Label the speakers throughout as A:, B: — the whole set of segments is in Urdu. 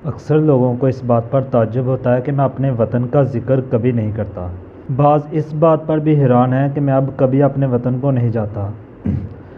A: اکثر لوگوں کو اس بات پر تعجب ہوتا ہے کہ میں اپنے وطن کا ذکر کبھی نہیں کرتا۔ بعض اس بات پر بھی حیران ہیں کہ میں اب کبھی اپنے وطن کو نہیں جاتا۔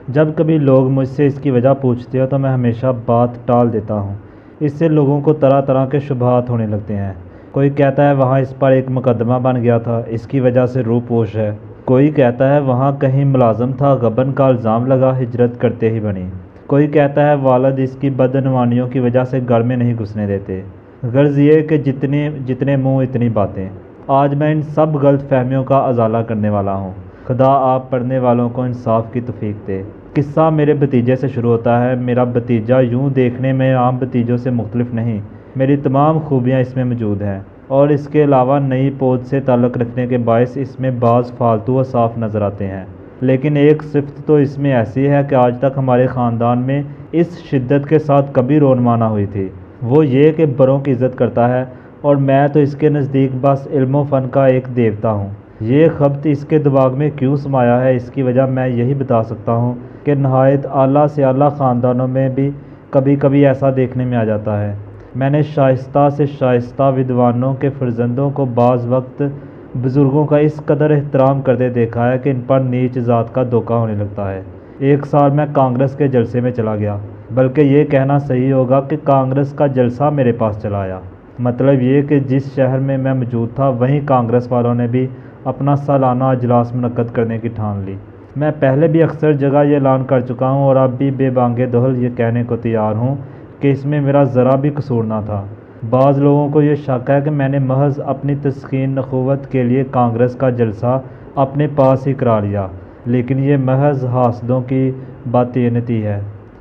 A: جب کبھی لوگ مجھ سے اس کی وجہ پوچھتے ہیں تو میں ہمیشہ بات ٹال دیتا ہوں۔ اس سے لوگوں کو طرح طرح کے شبہات ہونے لگتے ہیں۔ کوئی کہتا ہے وہاں اس پر ایک مقدمہ بن گیا تھا، اس کی وجہ سے روح پوش ہے۔ کوئی کہتا ہے وہاں کہیں ملازم تھا، غبن کا الزام لگا، ہجرت کرتے ہی بنی۔ کوئی کہتا ہے والد اس کی بدعنوانیوں کی وجہ سے گھر میں نہیں گھسنے دیتے۔ غرض یہ کہ جتنے منہ اتنی باتیں۔ آج میں ان سب غلط فہمیوں کا ازالہ کرنے والا ہوں۔ خدا آپ پڑھنے والوں کو انصاف کی توفیق دے۔ قصہ میرے بھتیجے سے شروع ہوتا ہے۔ میرا بھتیجا یوں دیکھنے میں عام بھتیجوں سے مختلف نہیں، میری تمام خوبیاں اس میں موجود ہیں، اور اس کے علاوہ نئی پود سے تعلق رکھنے کے باعث اس میں بعض فالتو و صاف نظر آتے ہیں۔ لیکن ایک صفت تو اس میں ایسی ہے کہ آج تک ہمارے خاندان میں اس شدت کے ساتھ کبھی رونما نہ ہوئی تھی، وہ یہ کہ بڑوں کی عزت کرتا ہے، اور میں تو اس کے نزدیک بس علم و فن کا ایک دیوتا ہوں۔ یہ خبط اس کے دماغ میں کیوں سمایا ہے، اس کی وجہ میں یہی بتا سکتا ہوں کہ نہایت اعلیٰ سے اعلیٰ خاندانوں میں بھی کبھی کبھی ایسا دیکھنے میں آ جاتا ہے۔ میں نے شائستہ سے شائستہ ودوانوں کے فرزندوں کو بعض وقت بزرگوں کا اس قدر احترام کرتے دیکھا ہے کہ ان پر نیچ ذات کا دھوکہ ہونے لگتا ہے۔ ایک سال میں کانگریس کے جلسے میں چلا گیا، بلکہ یہ کہنا صحیح ہوگا کہ کانگریس کا جلسہ میرے پاس چلا آیا۔ مطلب یہ کہ جس شہر میں میں موجود تھا وہیں کانگریس والوں نے بھی اپنا سالانہ اجلاس منعقد کرنے کی ٹھان لی۔ میں پہلے بھی اکثر جگہ یہ اعلان کر چکا ہوں اور اب بھی بے بانگِ دہل یہ کہنے کو تیار ہوں کہ اس میں میرا ذرا بھی قصور نہ تھا۔ بعض لوگوں کو یہ شک ہے کہ میں نے محض اپنی تسکین نخوت کے لیے کانگریس کا جلسہ اپنے پاس ہی کرا لیا، لیکن یہ محض حاسدوں کی بدطینتی ہے۔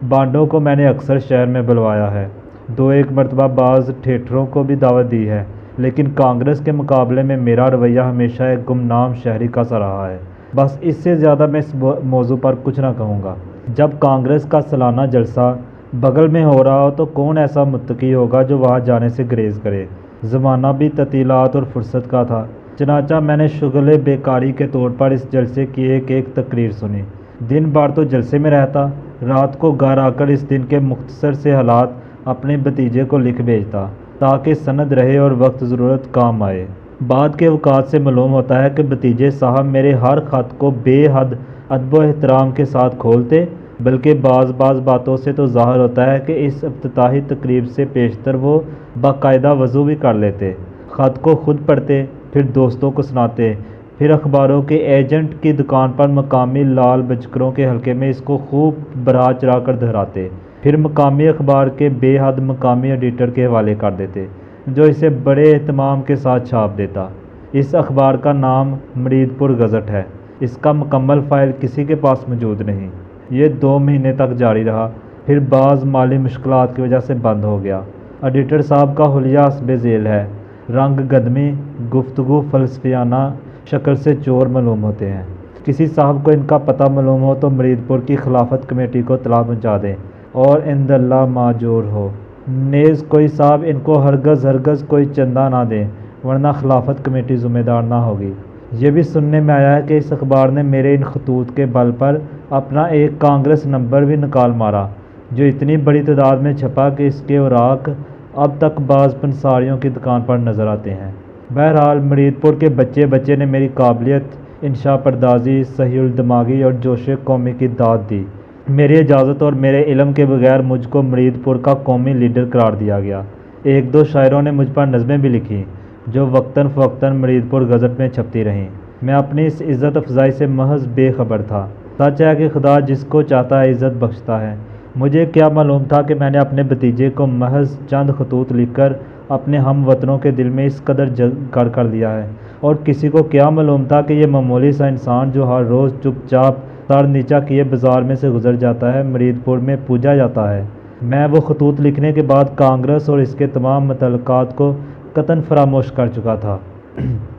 A: بانڈوں کو میں نے اکثر شہر میں بلوایا ہے، 2-1 مرتبہ بعض تھیٹروں کو بھی دعوت دی ہے، لیکن کانگریس کے مقابلے میں میرا رویہ ہمیشہ ایک گمنام شہری کا سا رہا ہے۔ بس اس سے زیادہ میں اس موضوع پر کچھ نہ کہوں گا۔ جب کانگریس کا سالانہ جلسہ بغل میں ہو رہا ہو تو کون ایسا متقی ہوگا جو وہاں جانے سے گریز کرے؟ زمانہ بھی تعطیلات اور فرصت کا تھا، چنانچہ میں نے شغلِ بیکاری کے طور پر اس جلسے کی ایک تقریر سنی۔ دن بھر تو جلسے میں رہتا، رات کو گھر آ کر اس دن کے مختصر سے حالات اپنے بھتیجے کو لکھ بھیجتا تاکہ سند رہے اور وقت ضرورت کام آئے۔ بعد کے اوقات سے معلوم ہوتا ہے کہ بھتیجے صاحب میرے ہر خط کو بے حد ادب و احترام کے ساتھ کھولتے، بلکہ بعض باتوں سے تو ظاہر ہوتا ہے کہ اس افتتاحی تقریب سے پیشتر وہ باقاعدہ وضو بھی کر لیتے، خط کو خود پڑھتے، پھر دوستوں کو سناتے، پھر اخباروں کے ایجنٹ کی دکان پر مقامی لال بچکروں کے حلقے میں اس کو خوب برا چڑھا کر دہراتے، پھر مقامی اخبار کے بے حد مقامی ایڈیٹر کے حوالے کر دیتے، جو اسے بڑے اہتمام کے ساتھ چھاپ دیتا۔ اس اخبار کا نام مرید پور گزٹ ہے، اس کا مکمل فائل کسی کے پاس موجود نہیں۔ یہ 2 مہینے تک جاری رہا، پھر بعض مالی مشکلات کی وجہ سے بند ہو گیا۔ ایڈیٹر صاحب کا حلیہ حسب ذیل ہے، رنگ گدمی، گفتگو فلسفیانہ، شکل سے چور معلوم ہوتے ہیں۔ کسی صاحب کو ان کا پتہ معلوم ہو تو مرید پور کی خلافت کمیٹی کو اطلاع پہنچا دیں اور عند اللہ ماجور ہو۔ نیز کوئی صاحب ان کو ہرگز کوئی چندہ نہ دیں، ورنہ خلافت کمیٹی ذمہ دار نہ ہوگی۔ یہ بھی سننے میں آیا ہے کہ اس اخبار نے میرے ان خطوط کے بل پر اپنا ایک کانگریس نمبر بھی نکال مارا، جو اتنی بڑی تعداد میں چھپا کہ اس کے اوراق اب تک بعض پنساریوں کی دکان پر نظر آتے ہیں۔ بہرحال مرید پور کے بچے نے میری قابلیت انشاء پردازی، صحیح الدماغی اور جوش قومی کی داد دی۔ میری اجازت اور میرے علم کے بغیر مجھ کو مرید پور کا قومی لیڈر قرار دیا گیا۔ 1-2 شاعروں نے مجھ پر نظمیں بھی لکھی، جو وقتاً فوقتاً مرید پور گزٹ میں چھپتی رہیں۔ میں اپنی اس عزت افزائی سے محض بے خبر تھا۔ سچ ہے کہ خدا جس کو چاہتا ہے عزت بخشتا ہے۔ مجھے کیا معلوم تھا کہ میں نے اپنے بھتیجے کو محض چند خطوط لکھ کر اپنے ہم وطنوں کے دل میں اس قدر گڑ کر دیا ہے، اور کسی کو کیا معلوم تھا کہ یہ معمولی سا انسان جو ہر روز چپ چاپ سر نیچا کیے بازار میں سے گزر جاتا ہے، مرید پور میں پوجا جاتا ہے۔ میں وہ خطوط لکھنے کے بعد کانگریس اور اس کے تمام متعلقات کو قطعاً فراموش کر چکا تھا۔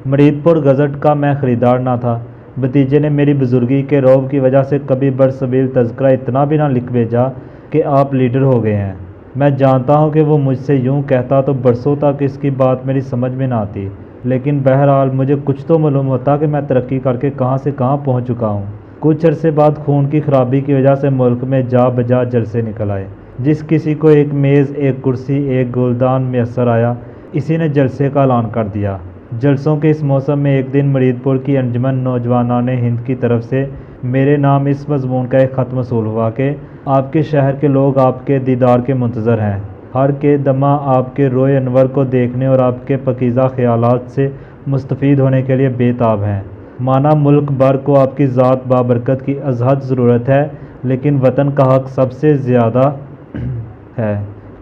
A: مرید پور گزٹ کا میں خریدار نہ تھا۔ بھتیجے نے میری بزرگی کے رعب کی وجہ سے کبھی برسبیل تذکرہ اتنا بھی نہ لکھ بھیجا کہ آپ لیڈر ہو گئے ہیں۔ میں جانتا ہوں کہ وہ مجھ سے یوں کہتا تو برسوں تک اس کی بات میری سمجھ میں نہ آتی، لیکن بہرحال مجھے کچھ تو معلوم ہوتا کہ میں ترقی کر کے کہاں سے کہاں پہنچ چکا ہوں۔ کچھ عرصے بعد خون کی خرابی کی وجہ سے ملک میں جا بجا جلسے نکل آئے۔ جس کسی کو ایک میز، ایک کرسی، ایک گلدان میسر آیا، اسی نے جلسے کا اعلان کر دیا۔ جلسوں کے اس موسم میں ایک دن مرید پور کی انجمن نوجوانان ہند کی طرف سے میرے نام اس مضمون کا ایک خط موصول ہوا کہ آپ کے شہر کے لوگ آپ کے دیدار کے منتظر ہیں، ہر کے دمہ آپ کے روئے انور کو دیکھنے اور آپ کے پاکیزہ خیالات سے مستفید ہونے کے لیے بے تاب ہیں۔ مانا ملک بھر کو آپ کی ذات بابرکت کی ازحد ضرورت ہے، لیکن وطن کا حق سب سے زیادہ ہے،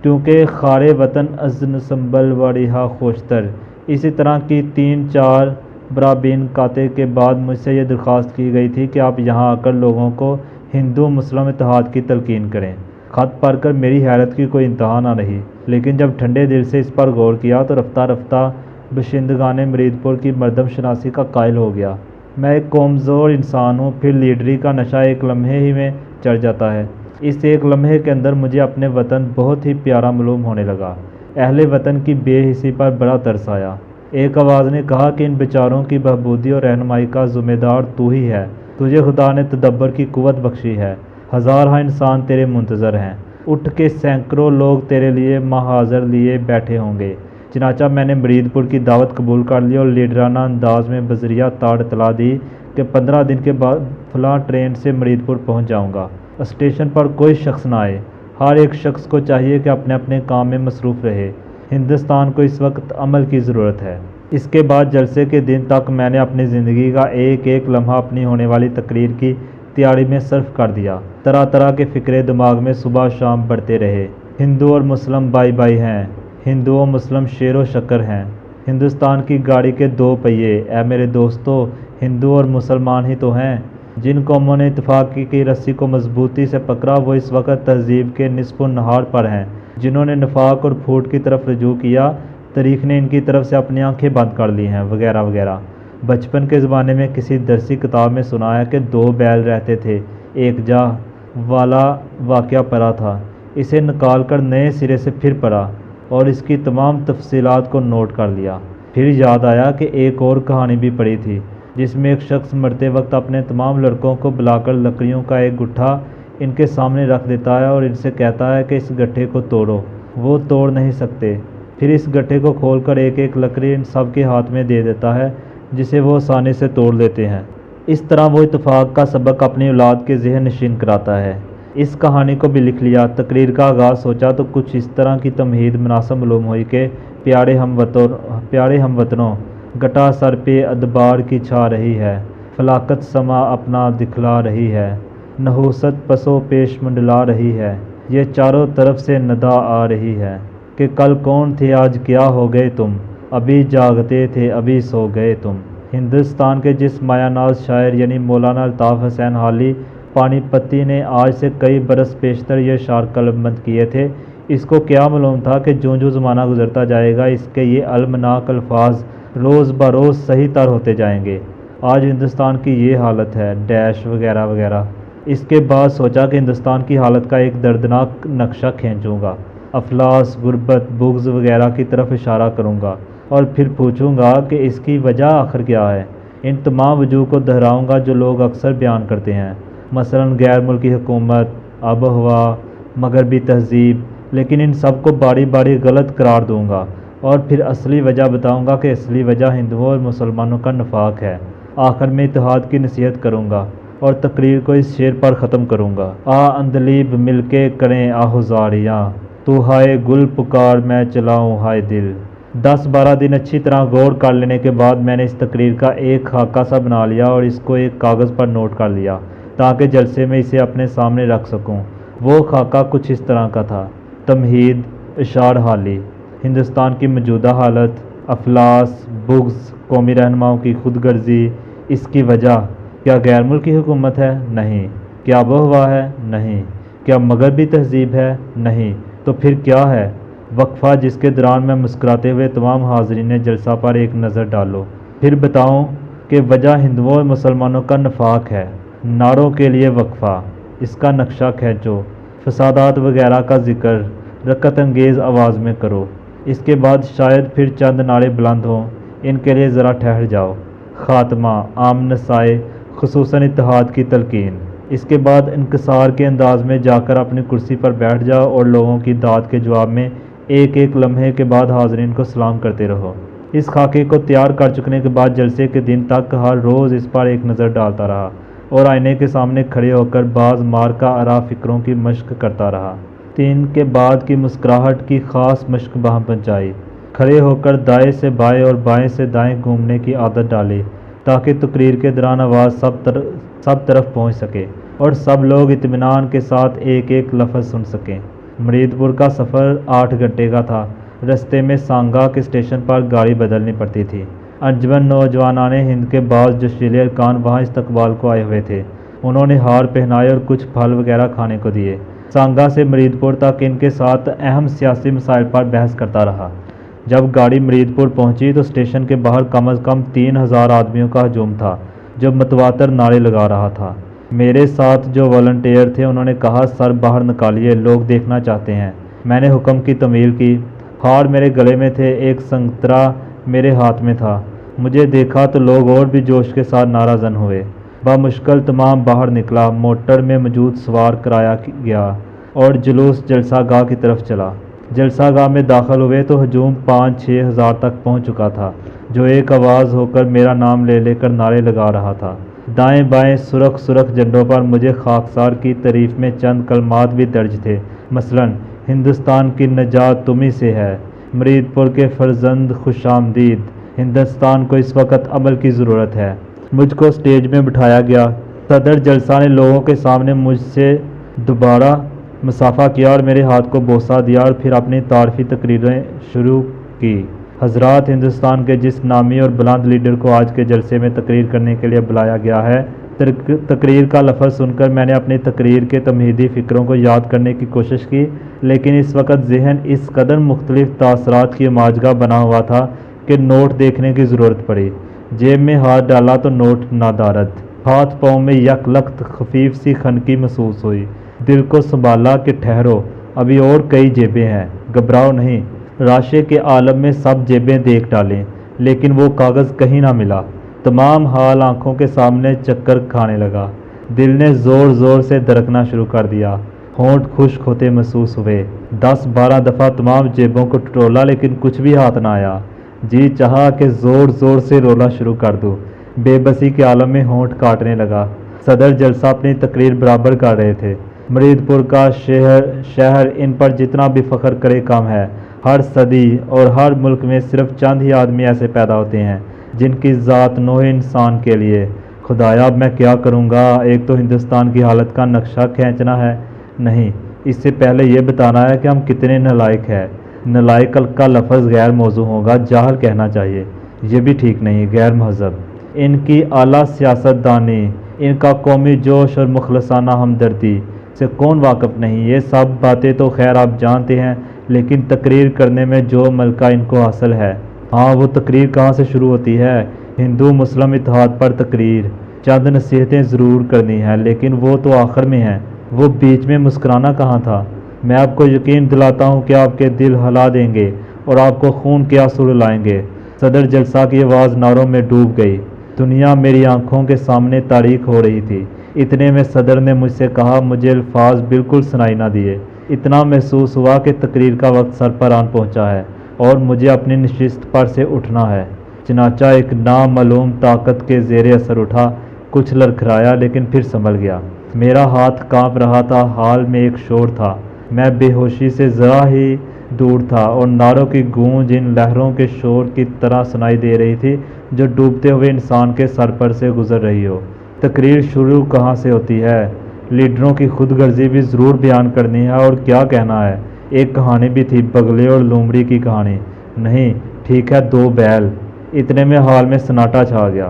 A: کیونکہ خار وطن از نسنبل وڑیہا خوشتر۔ اسی طرح کی 3-4 برابین کاتے کے بعد مجھ سے یہ درخواست کی گئی تھی کہ آپ یہاں آ کر لوگوں کو ہندو مسلم اتحاد کی تلقین کریں۔ خط پڑھ کر میری حیرت کی کوئی انتہا نہ رہی، لیکن جب ٹھنڈے دل سے اس پر غور کیا تو رفتہ رفتہ باشندگان مرید پور کی مردم شناسی کا قائل ہو گیا۔ میں ایک کمزور انسان ہوں، پھر لیڈری کا نشہ ایک لمحے ہی میں چڑھ جاتا ہے۔ اس ایک لمحے کے اندر مجھے اپنے وطن بہت ہی پیارا معلوم ہونے لگا۔ اہل وطن کی بے حسی پر بڑا ترس آیا۔ ایک آواز نے کہا کہ ان بیچاروں کی بہبودی اور رہنمائی کا ذمہ دار تو ہی ہے، تجھے خدا نے تدبر کی قوت بخشی ہے، ہزارہ انسان تیرے منتظر ہیں، اٹھ کے سینکڑوں لوگ تیرے لیے محاذر لیے بیٹھے ہوں گے۔ چنانچہ میں نے مرید پور کی دعوت قبول کر لی اور لیڈرانہ انداز میں بذریعہ تاڑ اطلاع دی کہ 15 دن کے بعد فلاں ٹرین سے مرید پور پہنچ جاؤں گا۔ اسٹیشن پر کوئی شخص نہ آئے، ہر ایک شخص کو چاہیے کہ اپنے اپنے کام میں مصروف رہے۔ ہندوستان کو اس وقت عمل کی ضرورت ہے۔ اس کے بعد جلسے کے دن تک میں نے اپنی زندگی کا ایک ایک لمحہ اپنی ہونے والی تقریر کی تیاری میں صرف کر دیا۔ طرح طرح کے فکرے دماغ میں صبح شام بڑھتے رہے۔ ہندو اور مسلم بائی بائی ہیں، ہندو و مسلم شیر و شکر ہیں، ہندوستان کی گاڑی کے 2 پہیے۔ اے میرے دوستو، ہندو اور مسلمان ہی تو ہیں۔ جن قوموں نے اتفاق کی رسی کو مضبوطی سے پکڑا وہ اس وقت تہذیب کے نصف النہار پر ہیں۔ جنہوں نے نفاق اور پھوٹ کی طرف رجوع کیا، تاریخ نے ان کی طرف سے اپنی آنکھیں بند کر لی ہیں، وغیرہ وغیرہ۔ بچپن کے زمانے میں کسی درسی کتاب میں سنا ہے کہ 2 بیل رہتے تھے، ایک جا والا واقعہ پڑھا تھا، اسے نکال کر نئے سرے سے پھر پڑھا اور اس کی تمام تفصیلات کو نوٹ کر لیا۔ پھر یاد آیا کہ ایک اور کہانی بھی پڑھی تھی جس میں ایک شخص مرتے وقت اپنے تمام لڑکوں کو بلا کر لکڑیوں کا ایک گٹھا ان کے سامنے رکھ دیتا ہے اور ان سے کہتا ہے کہ اس گٹھے کو توڑو۔ وہ توڑ نہیں سکتے۔ پھر اس گٹھے کو کھول کر ایک ایک لکڑی ان سب کے ہاتھ میں دے دیتا ہے، جسے وہ آسانی سے توڑ لیتے ہیں۔ اس طرح وہ اتفاق کا سبق اپنی اولاد کے ذہن نشین کراتا ہے۔ اس کہانی کو بھی لکھ لیا۔ تقریر کا آغاز سوچا تو کچھ اس طرح کی تمہید مناسب معلوم ہوئی کہ پیارے ہم وطنوں، گٹا سر پہ ادبار کی چھا رہی ہے، فلاکت سما اپنا دکھلا رہی ہے، نحوست پسو پیش منڈلا رہی ہے، یہ چاروں طرف سے ندا آ رہی ہے کہ کل کون تھے آج کیا ہو گئے تم، ابھی جاگتے تھے ابھی سو گئے تم۔ ہندوستان کے جس مایا ناز شاعر یعنی مولانا الطاف حسین حالی پانی پتی نے آج سے کئی برس پیشتر یہ اشعار قلم بند کیے تھے، اس کو کیا معلوم تھا کہ جو زمانہ گزرتا جائے گا اس کے یہ المناک الفاظ روز بروز صحیح تر ہوتے جائیں گے۔ آج ہندوستان کی یہ حالت ہے، ڈیش وغیرہ وغیرہ۔ اس کے بعد سوچا کہ ہندوستان کی حالت کا ایک دردناک نقشہ کھینچوں گا، افلاس، غربت، بغض وغیرہ کی طرف اشارہ کروں گا اور پھر پوچھوں گا کہ اس کی وجہ آخر کیا ہے۔ ان تمام وجوہ کو دہراؤں گا جو لوگ اکثر بیان کرتے ہیں، مثلاً غیر ملکی حکومت، آب و ہوا، مغربی تہذیب، لیکن ان سب کو باری باری غلط قرار دوں گا اور پھر اصلی وجہ بتاؤں گا کہ اصلی وجہ ہندوؤں اور مسلمانوں کا نفاق ہے۔ آخر میں اتحاد کی نصیحت کروں گا اور تقریر کو اس شعر پر ختم کروں گا۔ آ اندلیب مل کے کریں آہوزاریاں، تو ہائے گل پکار میں چلاؤں ہائے دل۔ 10-12 دن اچھی طرح غور کر لینے کے بعد میں نے اس تقریر کا ایک خاکہ سا بنا لیا اور اس کو ایک کاغذ پر نوٹ کر لیا تاکہ جلسے میں اسے اپنے سامنے رکھ سکوں۔ وہ خاکہ کچھ اس طرح کا تھا: تمہید، اشعار حالی، ہندوستان کی موجودہ حالت، افلاس، بغض، قومی رہنماؤں کی خود غرضی، اس کی وجہ، کیا غیر ملکی حکومت ہے؟ نہیں۔ کیا آب و ہوا ہے؟ نہیں۔ کیا مغربی تہذیب ہے؟ نہیں۔ تو پھر کیا ہے؟ وقفہ جس کے دوران میں مسکراتے ہوئے تمام حاضرین جلسہ پر ایک نظر ڈالو، پھر بتاؤں کہ وجہ ہندوؤں اور مسلمانوں کا نفاق ہے۔ نعروں کے لیے وقفہ، اس کا نقشہ کھینچو، فسادات وغیرہ کا ذکر رکت انگیز آواز میں کرو۔ اس کے بعد شاید پھر چند نعرے بلند ہوں، ان کے لیے ذرا ٹھہر جاؤ۔ خاتمہ، عام نسائے، خصوصاً اتحاد کی تلقین۔ اس کے بعد انکسار کے انداز میں جا کر اپنی کرسی پر بیٹھ جاؤ اور لوگوں کی داد کے جواب میں ایک ایک لمحے کے بعد حاضرین کو سلام کرتے رہو۔ اس خاکے کو تیار کر چکنے کے بعد جلسے کے دن تک ہر روز اس پر ایک نظر ڈالتا رہا اور آئینے کے سامنے کھڑے ہو کر بعض مار کا آرا فکروں کی مشق کرتا رہا۔ دن کے بعد کی مسکراہٹ کی خاص مشق بہم پہنچائی، کھڑے ہو کر دائیں سے بائیں اور بائیں سے دائیں گھومنے کی عادت ڈالی تاکہ تقریر کے دوران آواز سب طرف پہنچ سکے اور سب لوگ اطمینان کے ساتھ ایک ایک لفظ سن سکیں۔ مرید پور کا سفر 8 گھنٹے کا تھا۔ رستے میں سانگا کے اسٹیشن پر گاڑی بدلنی پڑتی تھی۔ انجمن نوجوانان ہند کے بعض جوشیلے ارکان وہاں استقبال کو آئے ہوئے تھے۔ انہوں نے ہار پہنائے اور کچھ پھل وغیرہ کھانے کو دیے۔ سانگا سے مرید پور تک ان کے ساتھ اہم سیاسی مسائل پر بحث کرتا رہا۔ جب گاڑی مرید پور پہنچی تو اسٹیشن کے باہر کم از کم 3000 آدمیوں کا ہجوم تھا جو متواتر نعرے لگا رہا تھا۔ میرے ساتھ جو والنٹیئر تھے انہوں نے کہا، سر باہر نکالیے، لوگ دیکھنا چاہتے ہیں۔ میں نے حکم کی تعمیل کی۔ ہار میرے گلے میں تھے، ایک سنترا میرے ہاتھ میں تھا۔ مجھے دیکھا تو لوگ اور بھی جوش کے ساتھ نعرہ زن ہوئے۔ بمشکل تمام باہر نکلا، موٹر میں موجود سوار کرایا گیا اور جلوس جلسہ گاہ کی طرف چلا۔ جلسہ گاہ میں داخل ہوئے تو ہجوم 5-6 ہزار تک پہنچ چکا تھا جو ایک آواز ہو کر میرا نام لے لے کر نعرے لگا رہا تھا۔ دائیں بائیں سرخ سرخ جھنڈوں پر مجھے خاکسار کی تعریف میں چند کلمات بھی درج تھے، مثلاً ہندوستان کی نجات تمہیں سے ہے، مرید پور کے فرزند خوش آمدید، ہندوستان کو اس وقت عمل کی ضرورت ہے۔ مجھ کو اسٹیج میں بٹھایا گیا۔ صدر جلسہ نے لوگوں کے سامنے مجھ سے دوبارہ مصافحہ کیا اور میرے ہاتھ کو بوسہ دیا اور پھر اپنی تعارفی تقریریں شروع کی۔ حضرات، ہندوستان کے جس نامی اور بلند لیڈر کو آج کے جلسے میں تقریر کرنے کے لیے بلایا گیا ہے، تقریر کا لفظ سن کر میں نے اپنی تقریر کے تمہیدی فکروں کو یاد کرنے کی کوشش کی، لیکن اس وقت ذہن اس قدر مختلف تاثرات کی ماجگاہ بنا ہوا تھا کہ نوٹ دیکھنے کی ضرورت پڑی۔ جیب میں ہاتھ ڈالا تو نوٹ نادارد، ہاتھ پاؤں میں یک لخت خفیف سی خنکی محسوس ہوئی۔ دل کو سنبھالا کہ ٹھہرو، ابھی اور کئی جیبیں ہیں، گھبراؤ نہیں۔ راشے کے عالم میں سب جیبیں دیکھ ڈالیں، لیکن وہ کاغذ کہیں نہ ملا۔ تمام حال آنکھوں کے سامنے چکر کھانے لگا۔ دل نے زور زور سے دھڑکنا شروع کر دیا، ہونٹ خشک ہوتے محسوس ہوئے۔ 10-12 دفعہ تمام جیبوں کو ٹٹولا لیکن کچھ بھی ہاتھ نہ آیا۔ جی چاہا کہ زور زور سے رونا شروع کر دوں۔ بے بسی کے عالم میں ہونٹ کاٹنے لگا۔ صدر جلسہ اپنی تقریر برابر کر رہے تھے۔ مرید پور کا شہر ان پر جتنا بھی فخر کرے کم ہے۔ ہر صدی اور ہر ملک میں صرف چند ہی آدمی ایسے پیدا ہوتے ہیں جن کی ذات نوع انسان کے لیے۔ خدایا، اب میں کیا کروں گا؟ ایک تو ہندوستان کی حالت کا نقشہ کھینچنا ہے، نہیں، اس سے پہلے یہ بتانا ہے کہ ہم کتنے نالائق ہیں۔ نالائق کا لفظ غیر موزوں ہوگا، جاہل کہنا چاہیے، یہ بھی ٹھیک نہیں، غیر مہذب۔ ان کی اعلیٰ سیاست دانی، ان کا قومی جوش اور مخلصانہ ہمدردی سے کون واقف نہیں؟ یہ سب باتیں تو خیر آپ جانتے ہیں، لیکن تقریر کرنے میں جو ملکہ ان کو حاصل ہے، ہاں وہ تقریر کہاں سے شروع ہوتی ہے؟ ہندو مسلم اتحاد پر تقریر، چند نصیحتیں ضرور کرنی ہیں، لیکن وہ تو آخر میں ہیں، وہ بیچ میں مسکرانا کہاں تھا؟ میں آپ کو یقین دلاتا ہوں کہ آپ کے دل ہلا دیں گے اور آپ کو خون کے آنسو رلائیں گے۔ صدر جلسہ کی آواز نعروں میں ڈوب گئی۔ دنیا میری آنکھوں کے سامنے تاریک ہو رہی تھی۔ اتنے میں صدر نے مجھ سے کہا، مجھے الفاظ بالکل سنائی نہ دیے۔ اتنا محسوس ہوا کہ تقریر کا وقت سر پر آن پہنچا ہے اور مجھے اپنی نشست پر سے اٹھنا ہے۔ چنانچہ ایک نامعلوم طاقت کے زیر اثر اٹھا، کچھ لڑکھڑایا لیکن پھر سنبھل گیا۔ میرا ہاتھ کانپ رہا تھا، حال میں ایک شور تھا، میں بے ہوشی سے ذرا ہی دور تھا اور نعروں کی گونج ان لہروں کے شور کی طرح سنائی دے رہی تھی جو ڈوبتے ہوئے انسان کے سر پر سے گزر رہی ہو۔ تقریر شروع کہاں سے ہوتی ہے؟ لیڈروں کی خود غرضی بھی ضرور بیان کرنی ہے، اور کیا کہنا ہے؟ ایک کہانی بھی تھی، بگلے اور لومڑی کی کہانی، نہیں ٹھیک ہے 2 بیل۔ اتنے میں حال میں سناٹا چھا گیا،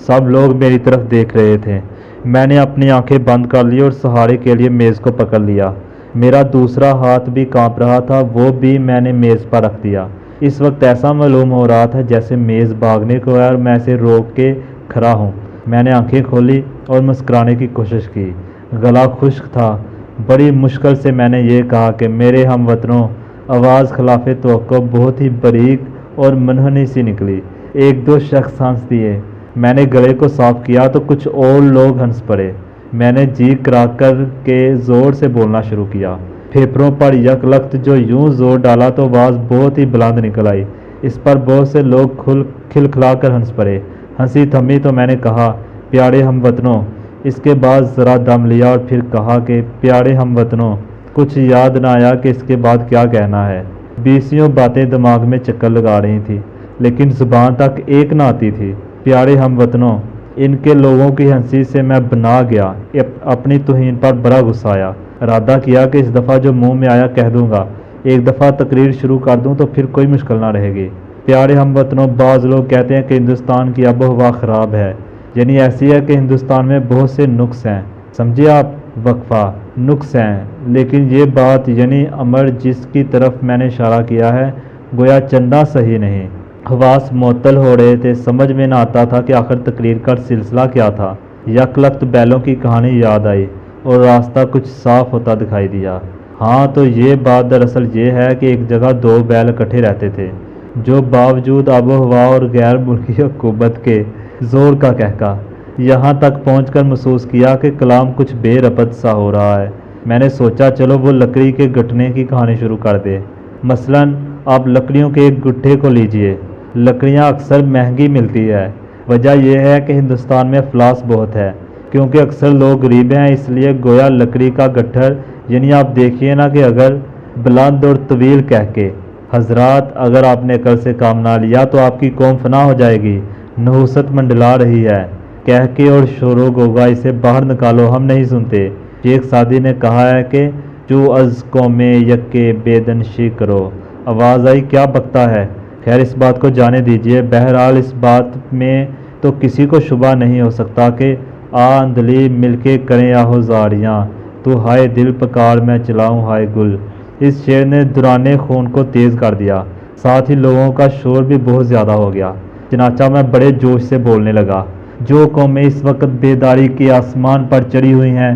A: سب لوگ میری طرف دیکھ رہے تھے۔ میں نے اپنی آنکھیں بند کر لی اور سہارے کے لیے میز کو پکڑ لیا۔ میرا دوسرا ہاتھ بھی کانپ رہا تھا، وہ بھی میں نے میز پر رکھ دیا۔ اس وقت ایسا معلوم ہو رہا تھا جیسے میز بھاگنے کو ہے اور میں اسے روک کے کھڑا ہوں۔ میں نے آنکھیں کھولی اور مسکرانے کی کوشش کی، گلا خشک تھا۔ بڑی مشکل سے میں نے یہ کہا کہ میرے ہم وطنوں، آواز خلاف توقع بہت ہی باریک اور منحنی سی نکلی۔ 1-2 شخص ہنس دیے۔ میں نے گلے کو صاف کیا تو کچھ اور لوگ ہنس پڑے۔ میں نے جی کرا کر کے زور سے بولنا شروع کیا۔ پھیپھڑوں پر یک لخت جو یوں زور ڈالا تو آواز بہت ہی بلند نکل آئی۔ اس پر بہت سے لوگ کھلکھلا کر ہنس پڑے۔ ہنسی تھمی تو میں نے کہا، پیارے ہم وطنوں۔ اس کے بعد ذرا دم لیا اور پھر کہا کہ پیارے ہم وطنوں۔ کچھ یاد نہ آیا کہ اس کے بعد کیا کہنا ہے۔ بیسیوں باتیں دماغ میں چکر لگا رہی تھیں، لیکن زبان تک ایک نہ آتی تھی۔ پیارے ہم وطنوں، ان کے لوگوں کی ہنسی سے میں بنا گیا۔ اپنی توہین پر بڑا غصہ آیا۔ ارادہ کیا کہ اس دفعہ جو منہ میں آیا کہہ دوں گا۔ ایک دفعہ تقریر شروع کر دوں تو پھر کوئی مشکل نہ رہے گی۔ پیارے ہم وطنوں، بعض لوگ کہتے ہیں کہ ہندوستان کی آب و ہوا خراب ہے، یعنی ایسی ہے کہ ہندوستان میں بہت سے نقص ہیں۔ سمجھے آپ؟ وقفہ، نقص ہیں، لیکن یہ بات یعنی امر جس کی طرف میں نے اشارہ کیا ہے، گویا چندہ صحیح نہیں۔ حواس معطل ہو رہے تھے، سمجھ میں نہ آتا تھا کہ آخر تقریر کا سلسلہ کیا تھا۔ یک لخت بیلوں کی کہانی یاد آئی اور راستہ کچھ صاف ہوتا دکھائی دیا۔ ہاں تو یہ بات دراصل یہ ہے کہ ایک جگہ دو بیل اکٹھے رہتے تھے، جو باوجود آب و ہوا اور غیر ملکی حکومت کے زور کا کہکا، یہاں تک پہنچ کر محسوس کیا کہ کلام کچھ بے ربط سا ہو رہا ہے۔ میں نے سوچا چلو وہ لکڑی کے گٹھنے کی کہانی شروع کر دے۔ مثلاً آپ لکڑیوں کے ایک گٹھے کو لیجئے۔ لکڑیاں اکثر مہنگی ملتی ہے۔ وجہ یہ ہے کہ ہندوستان میں افلاس بہت ہے، کیونکہ اکثر لوگ غریب ہیں، اس لیے گویا لکڑی کا گٹھر، یعنی آپ دیکھیے نا کہ اگر بلند اور طویل کہہ کے، حضرات اگر آپ نے عقل سے کام نہ لیا تو آپ کی قوم فنا ہو جائے گی، نحوست منڈلا رہی ہے، کہہ کے اور شور و گوگا اسے باہر نکالو، ہم نہیں سنتے۔ شیخ سعدی نے کہا ہے کہ جو از قوم یکے بےدنشی کرو۔ آواز آئی، کیا بکتا ہے؟ خیر اس بات کو جانے دیجئے۔ بہرحال اس بات میں تو کسی کو شبہ نہیں ہو سکتا کہ اندلی مل کے کریں آہو زاریاں، تو ہائے دل پکار میں چلاؤں ہائے گل۔ اس شعر نے دوران خون کو تیز کر دیا، ساتھ ہی لوگوں کا شور بھی بہت زیادہ ہو گیا۔ چنانچہ میں بڑے جوش سے بولنے لگا، جو قومیں اس وقت بیداری کے آسمان پر چڑھی ہوئی ہیں،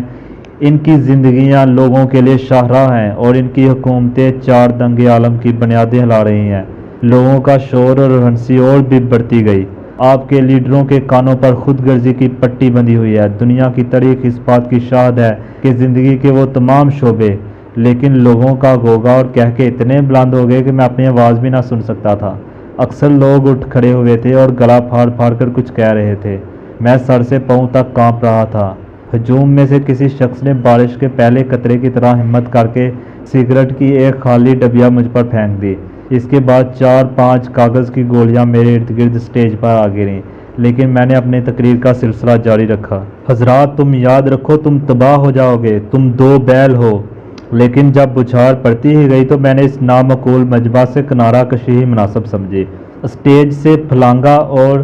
A: ان کی زندگیاں لوگوں کے لیے شاہراہ ہیں اور ان کی حکومتیں چار دنگ عالم کی بنیادیں ہلا رہی ہیں۔ لوگوں کا شور اور ہنسی اور بھی بڑھتی گئی۔ آپ کے لیڈروں کے کانوں پر خود غرضی کی پٹی بندھی ہوئی ہے۔ دنیا کی تاریخ اس بات کی شاہد ہے کہ زندگی کے وہ تمام شعبے، لیکن لوگوں کا غوغا اور کہہ کے اتنے بلند ہو گئے کہ میں اپنی آواز بھی نہ سن سکتا تھا۔ اکثر لوگ اٹھ کھڑے ہوئے تھے اور گلا پھاڑ پھاڑ کر کچھ کہہ رہے تھے۔ میں سر سے پاؤں تک کانپ رہا تھا۔ ہجوم میں سے کسی شخص نے بارش کے پہلے قطرے کی طرح ہمت کر کے سگریٹ کی ایک خالی ڈبیا مجھ پر پھینک دی۔ اس کے بعد 4-5 کاغذ کی گولیاں میرے ارد گرد سٹیج پر آ گریں، لیکن میں نے اپنی تقریر کا سلسلہ جاری رکھا۔ حضرات تم یاد رکھو، تم تباہ ہو جاؤ گے، تم دو بیل ہو۔ لیکن جب بچھار پڑتی ہی گئی تو میں نے اس نامعقول مجبہ سے کنارہ کشی ہی مناسب سمجھی۔ اسٹیج سے پھلانگا اور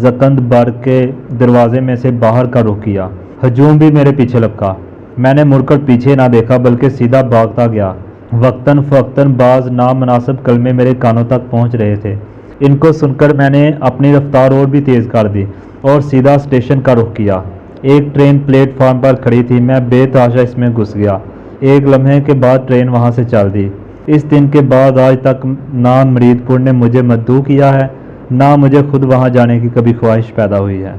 A: زکند بر کے دروازے میں سے باہر کا رخ کیا۔ ہجوم بھی میرے پیچھے لپکا۔ میں نے مڑ کر پیچھے نہ دیکھا بلکہ سیدھا بھاگتا گیا۔ وقتاً فوقتاً بعض نامناسب کلمے میرے کانوں تک پہنچ رہے تھے۔ ان کو سن کر میں نے اپنی رفتار اور بھی تیز کر دی اور سیدھا اسٹیشن کا رخ کیا۔ ایک ٹرین پلیٹ فارم پر کھڑی تھی، میں بے تحاشا اس میں گھس گیا۔ ایک لمحے کے بعد ٹرین وہاں سے چل دی۔ اس دن کے بعد آج تک نہ مرید پور نے مجھے مدعو کیا ہے، نہ مجھے خود وہاں جانے کی کبھی خواہش پیدا ہوئی ہے۔